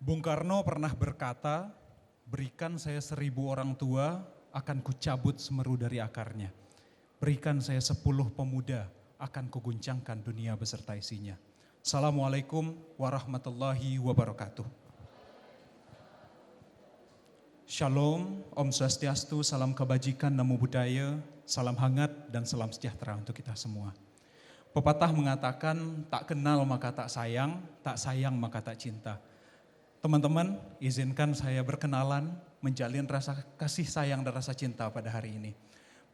Bung Karno pernah berkata, berikan saya 1.000 orang tua, akan kucabut semeru dari akarnya. Berikan saya 10 pemuda, akan kuguncangkan dunia beserta isinya. Assalamualaikum warahmatullahi wabarakatuh. Shalom, Om Swastiastu, salam kebajikan, namo buddhaya, salam hangat dan salam sejahtera untuk kita semua. Pepatah mengatakan, tak kenal maka tak sayang maka tak cinta. Teman-teman, izinkan saya berkenalan, menjalin rasa kasih sayang dan rasa cinta pada hari ini.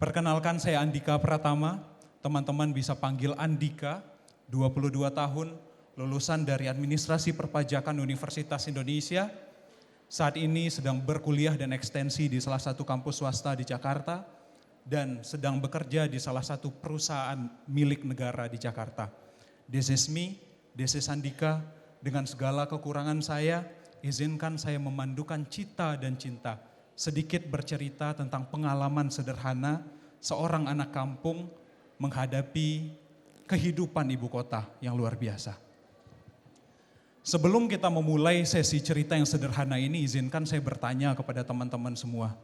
Perkenalkan, saya Andika Pratama, teman-teman bisa panggil Andika, 22 tahun, lulusan dari Administrasi Perpajakan Universitas Indonesia. Saat ini sedang berkuliah dan ekstensi di salah satu kampus swasta di Jakarta dan sedang bekerja di salah satu perusahaan milik negara di Jakarta. This is me, this is Andika. Dengan segala kekurangan saya, izinkan saya memandukan cita dan cinta. Sedikit bercerita tentang pengalaman sederhana seorang anak kampung menghadapi kehidupan ibu kota yang luar biasa. Sebelum kita memulai sesi cerita yang sederhana ini, izinkan saya bertanya kepada teman-teman semua.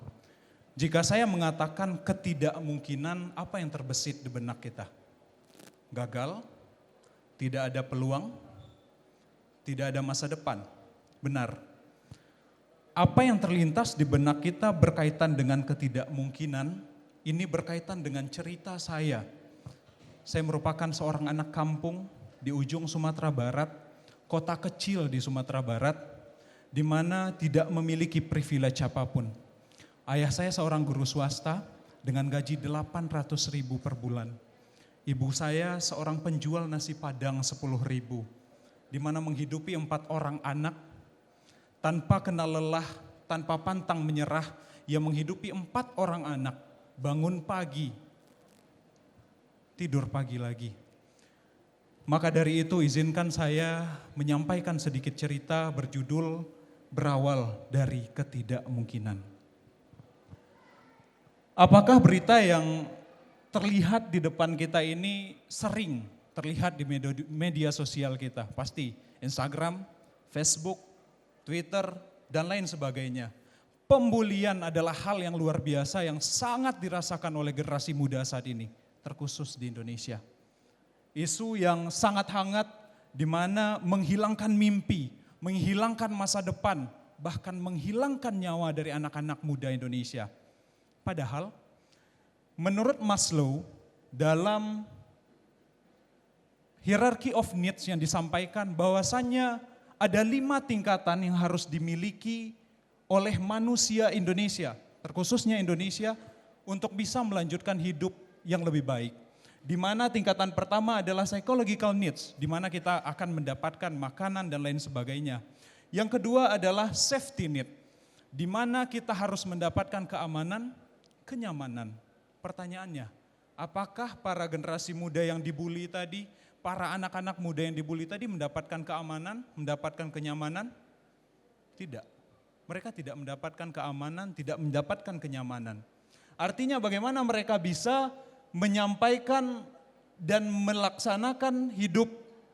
Jika saya mengatakan ketidakmungkinan, apa yang terbesit di benak kita? Gagal, tidak ada peluang, tidak ada masa depan. Benar. Apa yang terlintas di benak kita berkaitan dengan ketidakmungkinan, ini berkaitan dengan cerita saya. Saya merupakan seorang anak kampung di ujung Sumatera Barat, kota kecil di Sumatera Barat, di mana tidak memiliki privilege apapun. Ayah saya seorang guru swasta dengan gaji 800.000 per bulan. Ibu saya seorang penjual nasi padang 10.000, di mana menghidupi 4 orang anak, tanpa kenal lelah, tanpa pantang menyerah, ia menghidupi 4 orang anak, bangun pagi, tidur pagi lagi. Maka dari itu izinkan saya menyampaikan sedikit cerita berjudul Berawal dari Ketidakmungkinan. Apakah berita yang terlihat di depan kita ini sering terlihat di media sosial kita? Pasti Instagram, Facebook, Twitter, dan lain sebagainya. Pembulian adalah hal yang luar biasa yang sangat dirasakan oleh generasi muda saat ini, terkhusus di Indonesia. Isu yang sangat hangat di mana menghilangkan mimpi, menghilangkan masa depan, bahkan menghilangkan nyawa dari anak-anak muda Indonesia. Padahal menurut Maslow dalam hierarchy of needs yang disampaikan bahwasannya ada 5 tingkatan yang harus dimiliki oleh manusia Indonesia, terkhususnya Indonesia, untuk bisa melanjutkan hidup yang lebih baik. Di mana tingkatan pertama adalah psychological needs, di mana kita akan mendapatkan makanan dan lain sebagainya. Yang kedua adalah safety need, di mana kita harus mendapatkan keamanan, kenyamanan. Pertanyaannya, apakah para generasi muda yang dibully tadi, para anak-anak muda yang dibully tadi mendapatkan keamanan, mendapatkan kenyamanan? Tidak. Mereka tidak mendapatkan keamanan, tidak mendapatkan kenyamanan. Artinya bagaimana mereka bisa menyampaikan dan melaksanakan hidup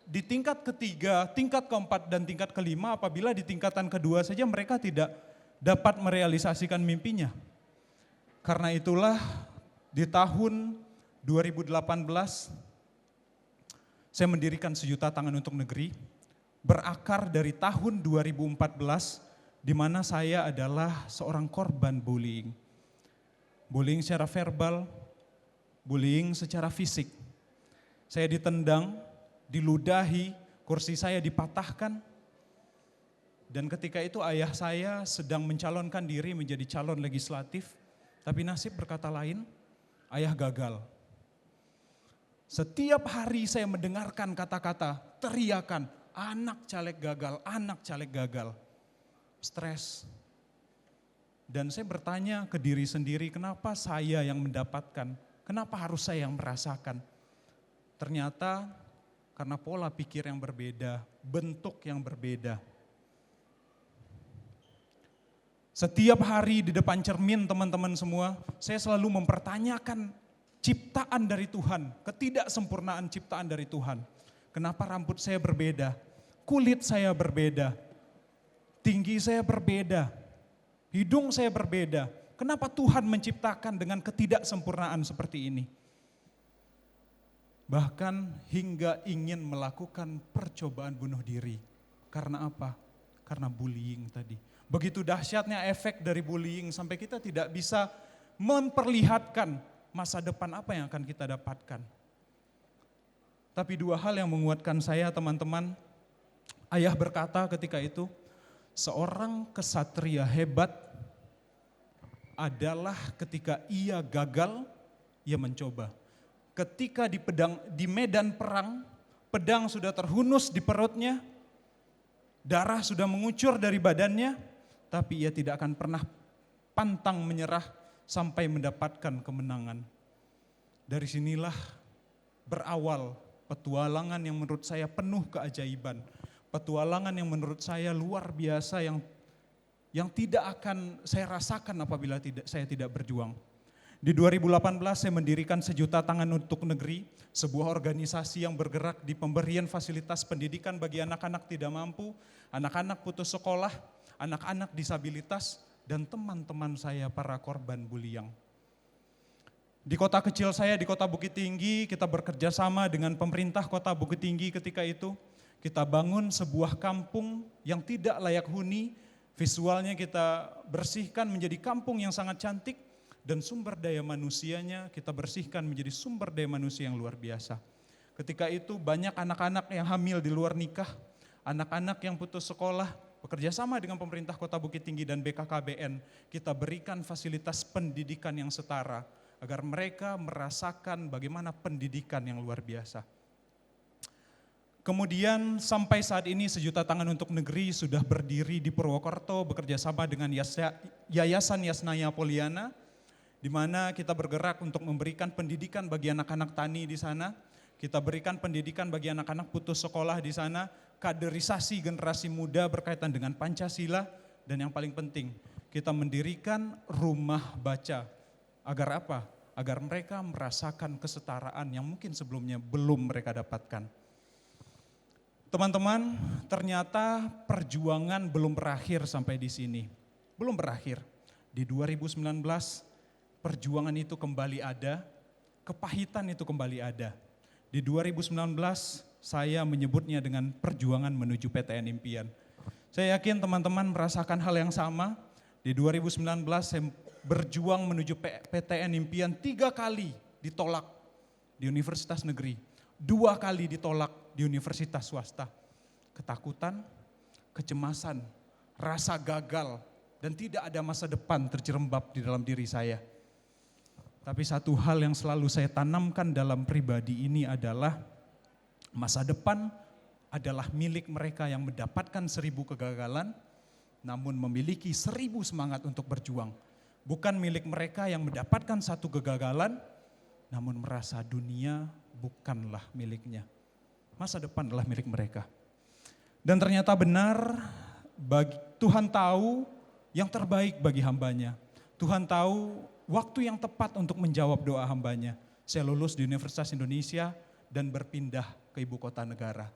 di tingkat ketiga, tingkat keempat, dan tingkat kelima apabila di tingkatan kedua saja mereka tidak dapat merealisasikan mimpinya. Karena itulah di tahun 2018 saya mendirikan Sejuta Tangan Untuk Negeri, berakar dari tahun 2014, di mana saya adalah seorang korban bullying. Bullying secara verbal, bullying secara fisik. Saya ditendang, diludahi, kursi saya dipatahkan. Dan ketika itu ayah saya sedang mencalonkan diri menjadi calon legislatif, tapi nasib berkata lain, ayah gagal. Setiap hari saya mendengarkan kata-kata, teriakan, anak caleg gagal, anak caleg gagal. Stres. Dan saya bertanya ke diri sendiri, kenapa saya yang mendapatkan, kenapa harus saya yang merasakan? Ternyata karena pola pikir yang berbeda, bentuk yang berbeda. Setiap hari di depan cermin teman-teman semua, saya selalu mempertanyakan ciptaan dari Tuhan, ketidaksempurnaan ciptaan dari Tuhan. Kenapa rambut saya berbeda, kulit saya berbeda, tinggi saya berbeda, hidung saya berbeda. Kenapa Tuhan menciptakan dengan ketidaksempurnaan seperti ini? Bahkan hingga ingin melakukan percobaan bunuh diri. Karena apa? Karena bullying tadi. Begitu dahsyatnya efek dari bullying sampai kita tidak bisa memperlihatkan masa depan apa yang akan kita dapatkan. Tapi dua hal yang menguatkan saya teman-teman. Ayah berkata ketika itu, seorang kesatria hebat adalah ketika ia gagal, ia mencoba. Ketika di medan perang, pedang sudah terhunus di perutnya, darah sudah mengucur dari badannya, tapi ia tidak akan pernah pantang menyerah sampai mendapatkan kemenangan. Dari sinilah berawal petualangan yang menurut saya penuh keajaiban. Petualangan yang menurut saya luar biasa yang tidak akan saya rasakan apabila saya tidak berjuang. Di 2018 saya mendirikan Sejuta Tangan untuk Negeri, sebuah organisasi yang bergerak di pemberian fasilitas pendidikan bagi anak-anak tidak mampu, anak-anak putus sekolah, anak-anak disabilitas, dan teman-teman saya para korban bullying. Di kota kecil saya, di kota Bukit Tinggi, kita bekerja sama dengan pemerintah kota Bukit Tinggi ketika itu. Kita bangun sebuah kampung yang tidak layak huni, visualnya kita bersihkan menjadi kampung yang sangat cantik, dan sumber daya manusianya kita bersihkan menjadi sumber daya manusia yang luar biasa. Ketika itu banyak anak-anak yang hamil di luar nikah, anak-anak yang putus sekolah, bekerja sama dengan pemerintah kota Bukit Tinggi dan BKKBN, kita berikan fasilitas pendidikan yang setara, agar mereka merasakan bagaimana pendidikan yang luar biasa. Kemudian sampai saat ini Sejuta Tangan untuk Negeri sudah berdiri di Purwokerto, bekerja sama dengan Yayasan Yasnaya Poliana, di mana kita bergerak untuk memberikan pendidikan bagi anak-anak tani di sana. Kita berikan pendidikan bagi anak-anak putus sekolah di sana, kaderisasi generasi muda berkaitan dengan Pancasila, dan yang paling penting, kita mendirikan rumah baca. Agar apa? Agar mereka merasakan kesetaraan yang mungkin sebelumnya belum mereka dapatkan. Teman-teman, ternyata perjuangan belum berakhir sampai di sini. Belum berakhir. Di 2019, perjuangan itu kembali ada, kepahitan itu kembali ada. Di 2019, saya menyebutnya dengan perjuangan menuju PTN Impian. Saya yakin teman-teman merasakan hal yang sama. Di 2019, saya berjuang menuju PTN Impian 3 kali ditolak di universitas negeri. 2 kali ditolak di universitas swasta. Ketakutan, kecemasan, rasa gagal, dan tidak ada masa depan terjerembab di dalam diri saya. Tapi satu hal yang selalu saya tanamkan dalam pribadi ini adalah masa depan adalah milik mereka yang mendapatkan 1000 kegagalan, namun memiliki 1000 semangat untuk berjuang. Bukan milik mereka yang mendapatkan 1 kegagalan, namun merasa dunia bukanlah miliknya. Masa depan adalah milik mereka. Dan ternyata benar, Tuhan tahu yang terbaik bagi hambanya. Tuhan tahu waktu yang tepat untuk menjawab doa hambanya. Saya lulus di Universitas Indonesia dan berpindah ke ibu kota negara.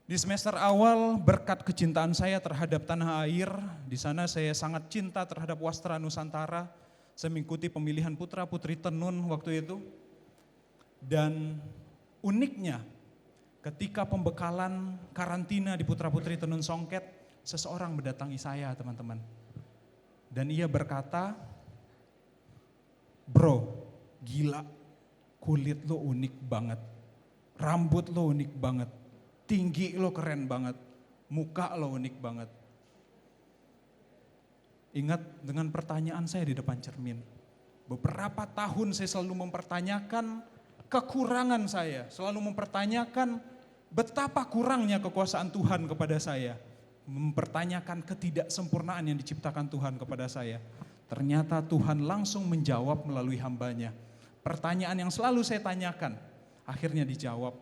Di semester awal berkat kecintaan saya terhadap tanah air, di sana saya sangat cinta terhadap Wastra Nusantara. Saya mengikuti pemilihan putra putri tenun waktu itu. Dan uniknya ketika pembekalan karantina di putra putri tenun songket, seseorang mendatangi saya teman-teman. Dan ia berkata, "Bro, gila, kulit lo unik banget, rambut lo unik banget, tinggi lo keren banget, muka lo unik banget." Ingat dengan pertanyaan saya di depan cermin. Beberapa tahun saya selalu mempertanyakan kekurangan saya, selalu mempertanyakan betapa kurangnya kekuasaan Tuhan kepada saya. Mempertanyakan ketidaksempurnaan yang diciptakan Tuhan kepada saya. Ternyata Tuhan langsung menjawab melalui hambanya. Pertanyaan yang selalu saya tanyakan, akhirnya dijawab.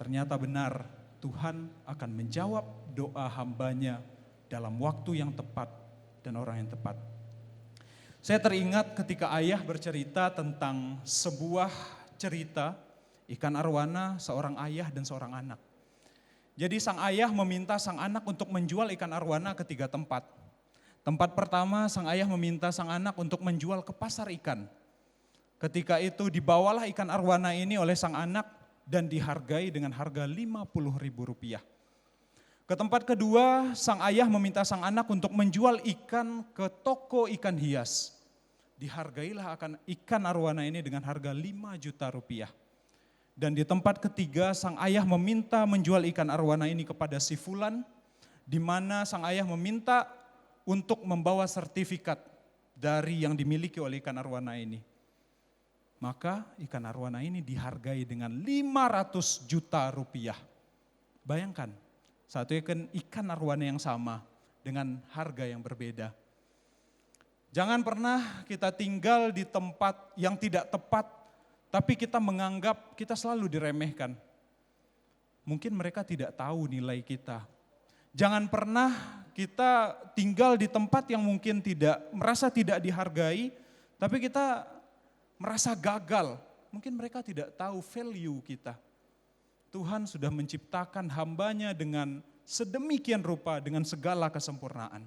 Ternyata benar, Tuhan akan menjawab doa hambanya dalam waktu yang tepat dan orang yang tepat. Saya teringat ketika ayah bercerita tentang sebuah cerita ikan arwana, seorang ayah dan seorang anak. Jadi sang ayah meminta sang anak untuk menjual ikan arwana ke 3 tempat. Tempat pertama, sang ayah meminta sang anak untuk menjual ke pasar ikan. Ketika itu dibawalah ikan arwana ini oleh sang anak dan dihargai dengan harga Rp50.000. Ke tempat kedua, sang ayah meminta sang anak untuk menjual ikan ke toko ikan hias. Dihargailah akan ikan arwana ini dengan harga Rp5 juta. Dan di tempat ketiga, sang ayah meminta menjual ikan arwana ini kepada si fulan, di mana sang ayah meminta untuk membawa sertifikat dari yang dimiliki oleh ikan arwana ini. Maka ikan arwana ini dihargai dengan Rp500 juta. Bayangkan, satu ikan arwana yang sama dengan harga yang berbeda. Jangan pernah kita tinggal di tempat yang tidak tepat, tapi kita menganggap kita selalu diremehkan. Mungkin mereka tidak tahu nilai kita. Jangan pernah kita tinggal di tempat yang mungkin merasa tidak dihargai, tapi kita merasa gagal. Mungkin mereka tidak tahu value kita. Tuhan sudah menciptakan hambanya dengan sedemikian rupa, dengan segala kesempurnaan.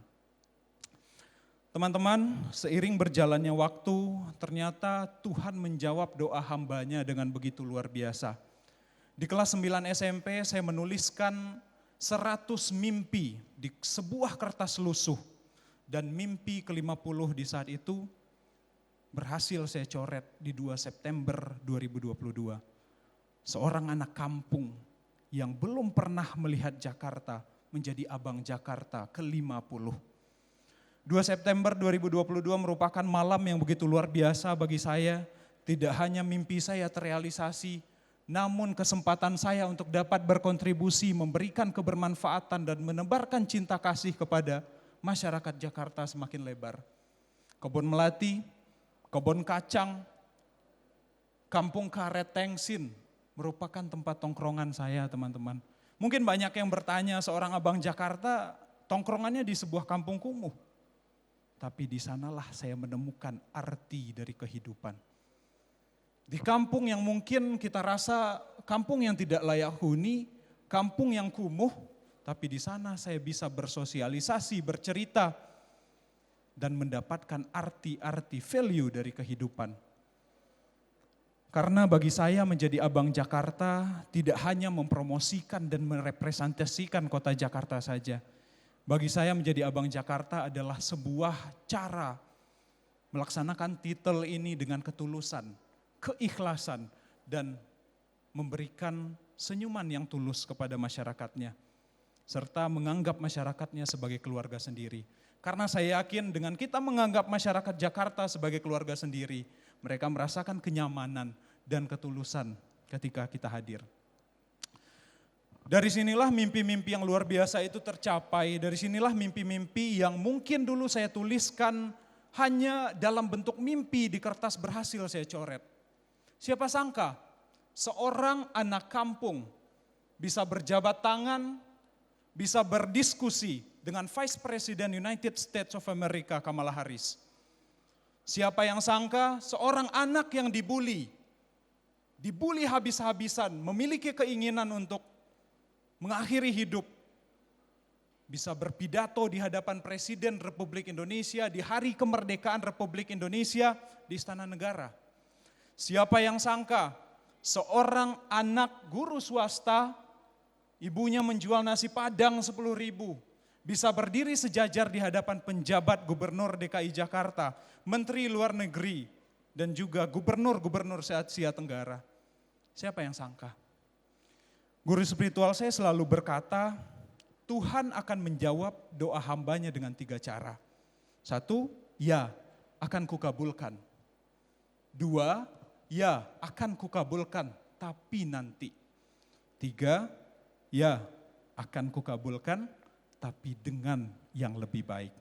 Teman-teman, seiring berjalannya waktu, ternyata Tuhan menjawab doa hambanya dengan begitu luar biasa. Di kelas 9 SMP saya menuliskan 100 mimpi di sebuah kertas lusuh. Dan mimpi ke-50 di saat itu berhasil saya coret di 2 September 2022. Seorang anak kampung yang belum pernah melihat Jakarta menjadi abang Jakarta ke-50. 2 September 2022 merupakan malam yang begitu luar biasa bagi saya. Tidak hanya mimpi saya terrealisasi, namun kesempatan saya untuk dapat berkontribusi, memberikan kebermanfaatan dan menebarkan cinta kasih kepada masyarakat Jakarta semakin lebar. Kebun melati, kebun kacang, kampung karet Tengsin merupakan tempat tongkrongan saya, teman-teman. Mungkin banyak yang bertanya, seorang abang Jakarta tongkrongannya di sebuah kampung kumuh. Tapi di sanalah saya menemukan arti dari kehidupan. Di kampung yang mungkin kita rasa kampung yang tidak layak huni, kampung yang kumuh, tapi di sana saya bisa bersosialisasi, bercerita, dan mendapatkan arti-arti value dari kehidupan. Karena bagi saya menjadi abang Jakarta tidak hanya mempromosikan dan merepresentasikan kota Jakarta saja. Bagi saya menjadi abang Jakarta adalah sebuah cara melaksanakan titel ini dengan ketulusan, keikhlasan, dan memberikan senyuman yang tulus kepada masyarakatnya. Serta menganggap masyarakatnya sebagai keluarga sendiri. Karena saya yakin dengan kita menganggap masyarakat Jakarta sebagai keluarga sendiri, mereka merasakan kenyamanan dan ketulusan ketika kita hadir. Dari sinilah mimpi-mimpi yang luar biasa itu tercapai. Dari sinilah mimpi-mimpi yang mungkin dulu saya tuliskan hanya dalam bentuk mimpi di kertas berhasil saya coret. Siapa sangka seorang anak kampung bisa berjabat tangan, bisa berdiskusi dengan Vice President United States of America Kamala Harris. Siapa yang sangka seorang anak yang dibully habis-habisan, memiliki keinginan untuk mengakhiri hidup, bisa berpidato di hadapan Presiden Republik Indonesia di hari kemerdekaan Republik Indonesia di Istana Negara. Siapa yang sangka seorang anak guru swasta, ibunya menjual nasi Padang 10.000, bisa berdiri sejajar di hadapan penjabat Gubernur DKI Jakarta, Menteri Luar Negeri, dan juga gubernur-gubernur se-Asia Tenggara. Siapa yang sangka? Guru spiritual saya selalu berkata, Tuhan akan menjawab doa hambanya dengan 3 cara. 1, ya akan kukabulkan. 2, ya akan kukabulkan tapi nanti. 3, ya akan kukabulkan tapi dengan yang lebih baik.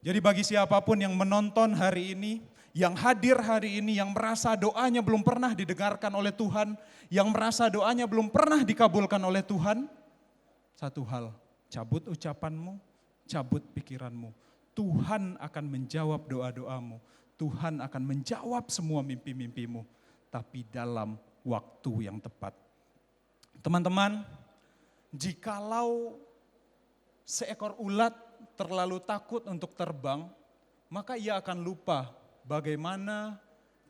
Jadi bagi siapapun yang menonton hari ini, yang hadir hari ini, yang merasa doanya belum pernah didengarkan oleh Tuhan, yang merasa doanya belum pernah dikabulkan oleh Tuhan, satu hal, cabut ucapanmu, cabut pikiranmu. Tuhan akan menjawab doa-doamu, Tuhan akan menjawab semua mimpi-mimpimu, tapi dalam waktu yang tepat. Teman-teman, jikalau seekor ulat terlalu takut untuk terbang, maka ia akan lupa bagaimana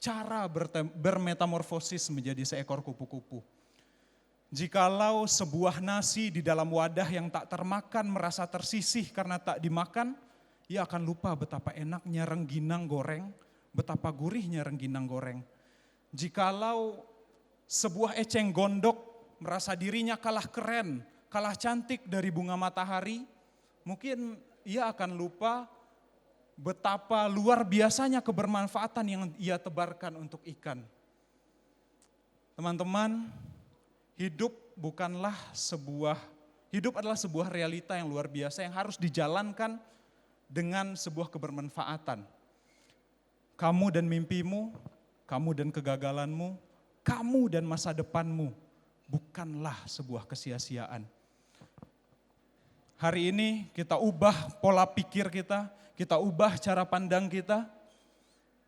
cara bermetamorfosis menjadi seekor kupu-kupu. Jikalau sebuah nasi di dalam wadah yang tak termakan merasa tersisih karena tak dimakan, ia akan lupa betapa enaknya rengginang goreng, betapa gurihnya rengginang goreng. Jikalau sebuah eceng gondok merasa dirinya kalah keren, kalah cantik dari bunga matahari, mungkin ia akan lupa betapa luar biasanya kebermanfaatan yang ia tebarkan untuk ikan. Teman-teman, hidup adalah sebuah realita yang luar biasa yang harus dijalankan dengan sebuah kebermanfaatan. Kamu dan mimpimu, kamu dan kegagalanmu, kamu dan masa depanmu bukanlah sebuah kesia-siaan. Hari ini kita ubah pola pikir kita ubah cara pandang kita.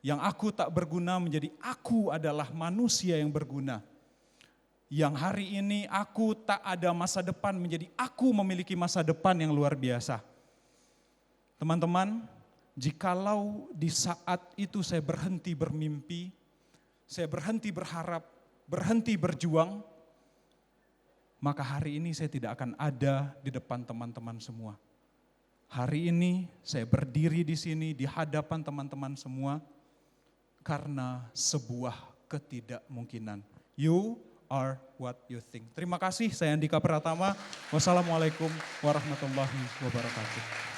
Yang aku tak berguna menjadi aku adalah manusia yang berguna. Yang hari ini aku tak ada masa depan menjadi aku memiliki masa depan yang luar biasa. Teman-teman, jikalau di saat itu saya berhenti bermimpi, saya berhenti berharap, berhenti berjuang, maka hari ini saya tidak akan ada di depan teman-teman semua. Hari ini saya berdiri di sini di hadapan teman-teman semua karena sebuah ketidakmungkinan. You are what you think. Terima kasih, saya Andika Pratama. Wassalamualaikum warahmatullahi wabarakatuh.